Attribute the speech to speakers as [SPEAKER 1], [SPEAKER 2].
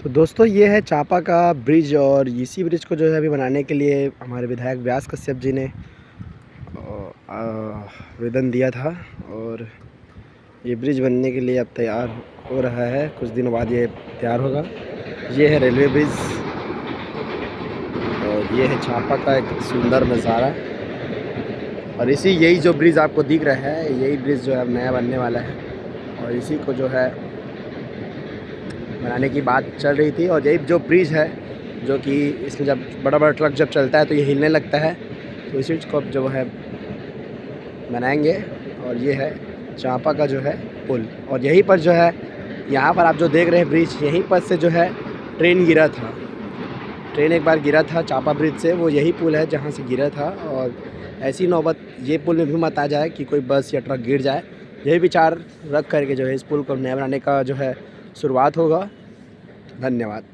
[SPEAKER 1] तो दोस्तों ये है चापा का ब्रिज और इसी ब्रिज को जो है अभी बनाने के लिए हमारे विधायक व्यास कश्यप जी ने आवेदन दिया था और ये ब्रिज बनने के लिए अब तैयार हो रहा है। कुछ दिनों बाद ये तैयार होगा। ये है रेलवे ब्रिज और ये है चापा का एक सुंदर नज़ारा। और यही जो ब्रिज आपको दिख रहा है, यही ब्रिज जो है अब नया बनने वाला है और इसी को जो है बनाने की बात चल रही थी। और यही जो ब्रिज है जो कि इसमें जब बड़ा बड़ा ट्रक जब चलता है तो ये हिलने लगता है, तो इसी को अब जो है बनाएंगे। और ये है चापा का जो है पुल, और यहीं पर जो है यहाँ पर आप जो देख रहे हैं ब्रिज, यहीं पर से जो है ट्रेन गिरा था। ट्रेन एक बार गिरा था चापा ब्रिज से, वो यही पुल है जहाँ से गिरा था। और ऐसी नौबत ये पुल में भी मत आ जाए कि कोई बस या ट्रक गिर जाए। यही विचार रख करके जो है इस पुल को नया बनाने का जो है शुरुआत होगा। धन्यवाद।